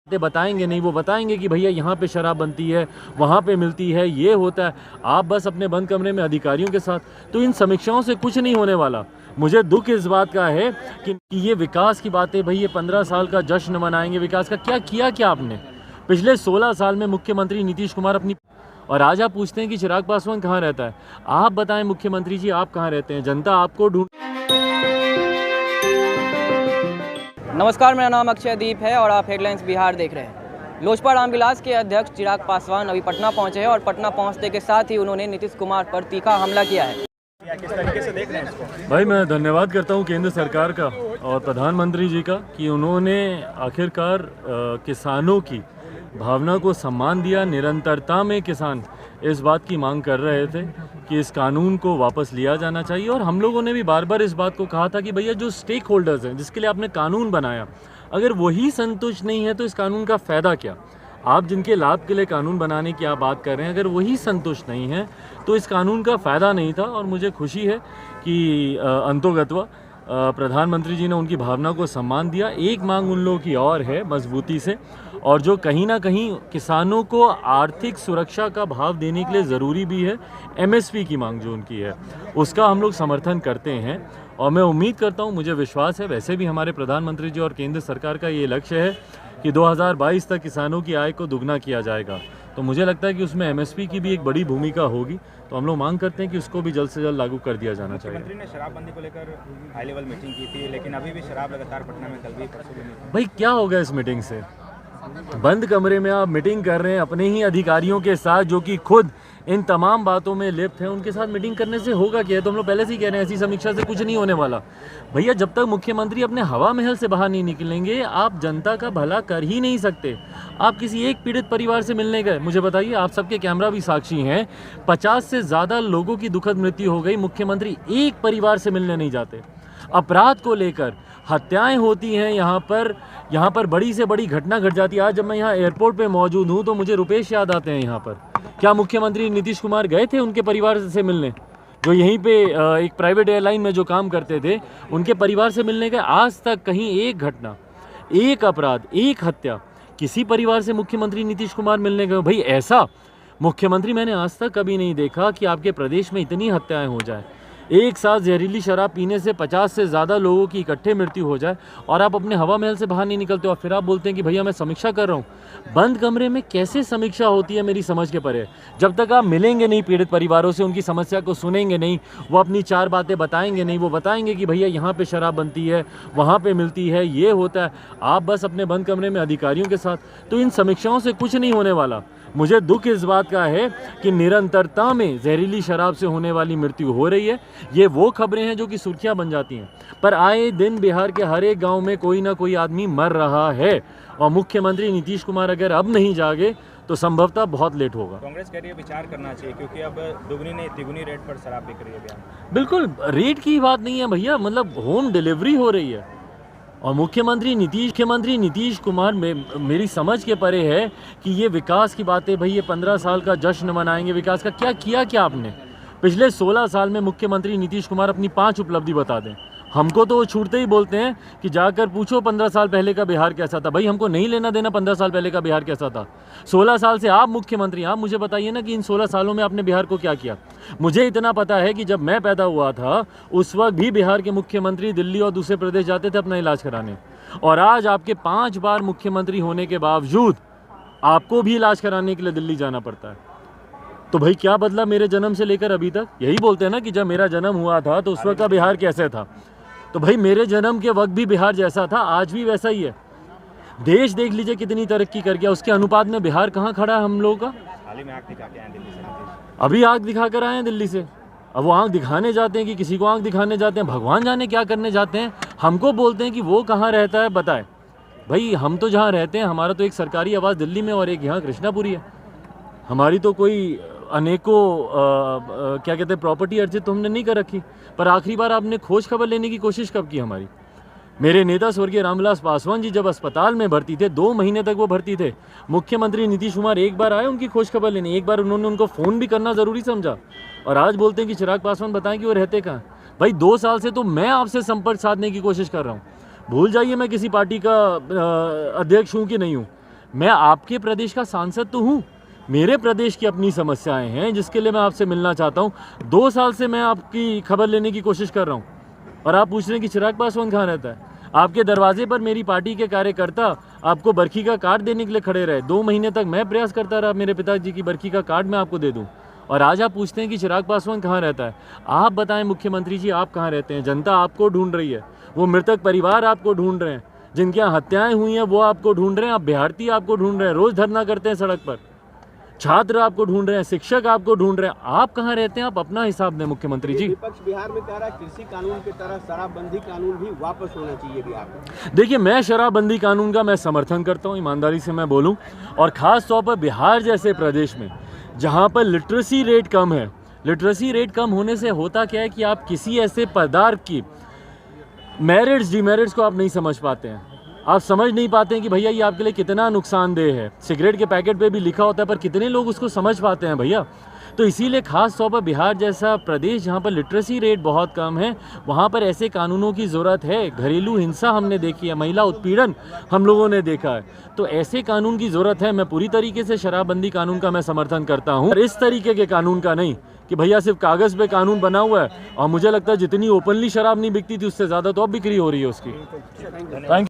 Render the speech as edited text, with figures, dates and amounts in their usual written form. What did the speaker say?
बताएंगे नहीं, वो बताएंगे कि भैया यहाँ पे शराब बनती है, वहाँ पे मिलती है, ये होता है। आप बस अपने बंद कमरे में अधिकारियों के साथ, तो इन समीक्षाओं से कुछ नहीं होने वाला। मुझे दुख इस बात का है कि ये विकास की बातें, भाई ये 15 साल का जश्न मनाएंगे विकास का, क्या किया क्या आपने पिछले 16 साल में? मुख्यमंत्री नीतीश कुमार अपनी, और आज आप पूछते हैं कि चिराग पासवान कहाँ रहता है। आप बताएं मुख्यमंत्री जी, आप कहाँ रहते हैं? जनता आपको ढूंढ। नमस्कार, मेरा नाम अक्षयदीप है और आप हेडलाइंस बिहार देख रहे हैं। लोजपा रामविलास के अध्यक्ष चिराग पासवान अभी पटना पहुंचे हैं और पटना पहुंचने के साथ ही उन्होंने नीतीश कुमार पर तीखा हमला किया है। किस तरीके से देख रहे हैं इसको? भाई मैं धन्यवाद करता हूं केंद्र सरकार का और प्रधानमंत्री जी का कि उन्होंने आखिरकार किसानों की भावना को सम्मान दिया। निरंतरता में किसान इस बात की मांग कर रहे थे कि इस कानून को वापस लिया जाना चाहिए, और हम लोगों ने भी बार बार इस बात को कहा था कि भैया जो स्टेक होल्डर्स हैं, जिसके लिए आपने कानून बनाया, अगर वही संतुष्ट नहीं है तो इस कानून का फ़ायदा क्या? आप जिनके लाभ के लिए कानून बनाने की आप बात कर रहे हैं, अगर वही संतुष्ट नहीं है तो इस कानून का फ़ायदा नहीं था। और मुझे खुशी है कि अंतोगत्वा प्रधानमंत्री जी ने उनकी भावना को सम्मान दिया। एक मांग उन लोगों की और है मजबूती से, और जो कहीं ना कहीं किसानों को आर्थिक सुरक्षा का भाव देने के लिए ज़रूरी भी है। एमएसपी की मांग जो उनकी है, उसका हम लोग समर्थन करते हैं, और मैं उम्मीद करता हूं, मुझे विश्वास है, वैसे भी हमारे प्रधानमंत्री जी और केंद्र सरकार का ये लक्ष्य है कि 2022 तक किसानों की आय को दुगना किया जाएगा। तो मुझे लगता है कि उसमें एमएसपी की भी एक बड़ी भूमिका होगी। तो हम लोग मांग करते हैं कि उसको भी जल्द से जल्द लागू कर दिया जाना चाहिए। मुख्यमंत्री ने शराबबंदी को लेकर हाई लेवल मीटिंग की थी, लेकिन अभी भी शराब लगातार पटना में, कल भी परसों भी नहीं। भाई क्या होगा इस मीटिंग से? बंद कमरे में आप मीटिंग कर रहे हैं अपने ही अधिकारियों के साथ, जो कि खुद इन तमाम बातों में लिप्त हैं। उनके साथ मीटिंग करने से होगा क्या? तो हम लोग पहले से ही कह रहे हैं, ऐसी समीक्षा से कुछ नहीं होने वाला। भैया जब तक मुख्यमंत्री अपने हवा महल से बाहर नहीं निकलेंगे, आप जनता का भला कर ही नहीं सकते। आप किसी एक पीड़ित परिवार से मिलने गए, मुझे बताइए, आप सबके कैमरा भी साक्षी हैं, 50 से ज़्यादा लोगों की दुखद मृत्यु हो गई। मुख्यमंत्री एक परिवार से मिलने नहीं जाते। अपराध को लेकर हत्याएं होती हैं यहाँ पर बड़ी से बड़ी घटना घट जाती है। आज जब मैं यहाँ एयरपोर्ट पे मौजूद हूँ तो मुझे रुपेश याद आते हैं यहाँ पर। क्या मुख्यमंत्री नीतीश कुमार गए थे उनके परिवार से मिलने? जो यहीं पे एक प्राइवेट एयरलाइन में जो काम करते थे, उनके परिवार से मिलने गए? आज तक कहीं एक घटना, एक अपराध, एक हत्या किसी परिवार से मुख्यमंत्री नीतीश कुमार मिलने गए? भाई ऐसा मुख्यमंत्री मैंने आज तक कभी नहीं देखा कि आपके प्रदेश में इतनी हत्याएं हो जाए। एक साथ जहरीली शराब पीने से 50 से ज़्यादा लोगों की इकट्ठे मृत्यु हो जाए, और आप अपने हवा महल से बाहर नहीं निकलते, और फिर आप बोलते हैं कि भैया मैं समीक्षा कर रहा हूँ। बंद कमरे में कैसे समीक्षा होती है मेरी समझ के परे। जब तक आप मिलेंगे नहीं पीड़ित परिवारों से, उनकी समस्या को सुनेंगे नहीं, वो अपनी चार बातें बताएंगे नहीं, वो बताएंगे कि भैया यहाँ पे शराब बनती है, वहाँ पे मिलती है, ये होता है। आप बस अपने बंद कमरे में अधिकारियों के साथ, तो इन समीक्षाओं से कुछ नहीं होने वाला। मुझे दुख इस बात का है कि निरंतरता में जहरीली शराब से होने वाली मृत्यु हो रही है। ये वो खबरें हैं जो कि सुर्खियां बन जाती हैं, पर आए दिन बिहार के हर एक गांव में कोई ना कोई आदमी मर रहा है, और मुख्यमंत्री नीतीश कुमार अगर अब नहीं जागे तो संभवतः बहुत लेट होगा। कांग्रेस कह रही है विचार करना चाहिए, क्योंकि अब दुगनी नहीं तिगुनी रेट पर शराब बिक रही है बिहार में। बिल्कुल रेट की बात नहीं है भैया, मतलब होम डिलीवरी हो रही है। और मुख्यमंत्री नीतीश कुमार मेरी समझ के परे है कि ये विकास की बातें, भाई ये 15 साल का जश्न मनाएंगे विकास का, क्या किया क्या आपने पिछले 16 साल में? मुख्यमंत्री नीतीश कुमार अपनी 5 उपलब्धि बता दें। हमको तो वो छूटते ही बोलते हैं कि जाकर पूछो 15 साल पहले का बिहार कैसा था। भाई हमको नहीं लेना देना 15 साल पहले का बिहार कैसा था। 16 साल से आप मुख्यमंत्री, आप मुझे बताइए ना कि इन 16 सालों में आपने बिहार को क्या किया। मुझे इतना पता है कि जब मैं पैदा हुआ था उस वक्त भी बिहार के मुख्यमंत्री दिल्ली और दूसरे प्रदेश जाते थे अपना इलाज कराने, और आज आपके 5 बार मुख्यमंत्री होने के बावजूद आपको भी इलाज कराने के लिए दिल्ली जाना पड़ता है। तो भाई क्या बदला मेरे जन्म से लेकर अभी तक? यही बोलते हैं ना कि जब मेरा जन्म हुआ था तो उस वक्त का बिहार कैसे था। तो भाई मेरे जन्म के वक्त भी बिहार जैसा था, आज भी वैसा ही है। देश देख लीजिए कितनी तरक्की कर गया, उसके अनुपात में बिहार कहाँ खड़ा है हम लोगों का? हाल ही में आंख दिखा के आए दिल्ली से नीतीश। अभी आंख दिखा कर आए हैं दिल्ली से। अब वो आंख दिखाने जाते हैं कि किसी को आंख दिखाने जाते हैं, भगवान जाने क्या करने जाते हैं। हमको बोलते हैं कि वो कहाँ रहता है बताए। भाई हम तो जहाँ रहते हैं, हमारा तो एक सरकारी आवास दिल्ली में और एक यहाँ कृष्णापुरी है। हमारी तो कोई अनेकों क्या कहते हैं प्रॉपर्टी अर्जित तो हमने नहीं कर रखी। पर आखिरी बार आपने खोज खबर लेने की कोशिश कब की हमारी? मेरे नेता स्वर्गीय रामविलास पासवान जी जब अस्पताल में भर्ती थे, 2 महीने तक वो भर्ती थे, मुख्यमंत्री नीतीश कुमार एक बार आए उनकी खोज खबर लेने, एक बार उन्होंने उनको फ़ोन भी करना ज़रूरी समझा। और आज बोलते हैं कि चिराग पासवान बताएं कि वो रहते कहाँ। भाई 2 साल से तो मैं आपसे संपर्क साधने की कोशिश कर रहा हूँ। भूल जाइए मैं किसी पार्टी का अध्यक्ष हूँ कि नहीं हूँ, मैं आपके प्रदेश का सांसद तो हूँ, मेरे प्रदेश की अपनी समस्याएं हैं जिसके लिए मैं आपसे मिलना चाहता हूँ। 2 साल से मैं आपकी खबर लेने की कोशिश कर रहा हूँ और आप पूछ रहे हैं कि चिराग पासवान कहाँ रहता है। आपके दरवाजे पर मेरी पार्टी के कार्यकर्ता आपको बरखी का कार्ड देने के लिए खड़े रहे। 2 महीने तक मैं प्रयास करता रहा मेरे पिताजी की बरखी का कार्ड मैं आपको दे दूं, और आज आप पूछते हैं कि चिराग पासवान कहाँ रहता है। आप बताएं मुख्यमंत्री जी, आप कहाँ रहते हैं? जनता आपको ढूंढ रही है, वो मृतक परिवार आपको ढूंढ रहे हैं, जिनके यहाँ हत्याएं हुई हैं वो आपको ढूंढ रहे हैं, आप बिहारती आपको ढूंढ रहे हैं, रोज धरना करते हैं सड़क पर, छात्र आपको ढूंढ रहे हैं, शिक्षक आपको ढूंढ रहे हैं। आप कहाँ रहते हैं? आप अपना हिसाब दें मुख्यमंत्री जी। विपक्ष बिहार में कह रहा है कृषि कानून की तरह शराबबंदी कानून भी वापस होना चाहिए बिहार में। देखिए, मैं शराबबंदी कानून का मैं समर्थन करता हूँ, ईमानदारी से मैं बोलूँ, और ख़ास तौर पर बिहार जैसे प्रदेश में जहाँ पर लिटरेसी रेट कम है। लिटरेसी रेट कम होने से होता क्या है कि आप किसी ऐसे पदार्थ की मेरिट्स डिमेरिट्स को आप नहीं समझ पाते हैं। आप समझ नहीं पाते हैं कि भैया ये आपके लिए कितना नुकसानदेह है। सिगरेट के पैकेट पे भी लिखा होता है, पर कितने लोग उसको समझ पाते हैं भैया। तो इसीलिए ख़ास तौर पर बिहार जैसा प्रदेश जहाँ पर लिटरेसी रेट बहुत कम है, वहाँ पर ऐसे कानूनों की ज़रूरत है। घरेलू हिंसा हमने देखी है, महिला उत्पीड़न हम लोगों ने देखा है, तो ऐसे कानून की ज़रूरत है। मैं पूरी तरीके से शराबबंदी कानून का मैं समर्थन करता हूँ, और इस तरीके के कानून का नहीं कि भैया सिर्फ कागज़ पे कानून बना हुआ है। और मुझे लगता है जितनी ओपनली शराब नहीं बिकती थी उससे ज़्यादा तो अब बिक्री हो रही है उसकी। थैंक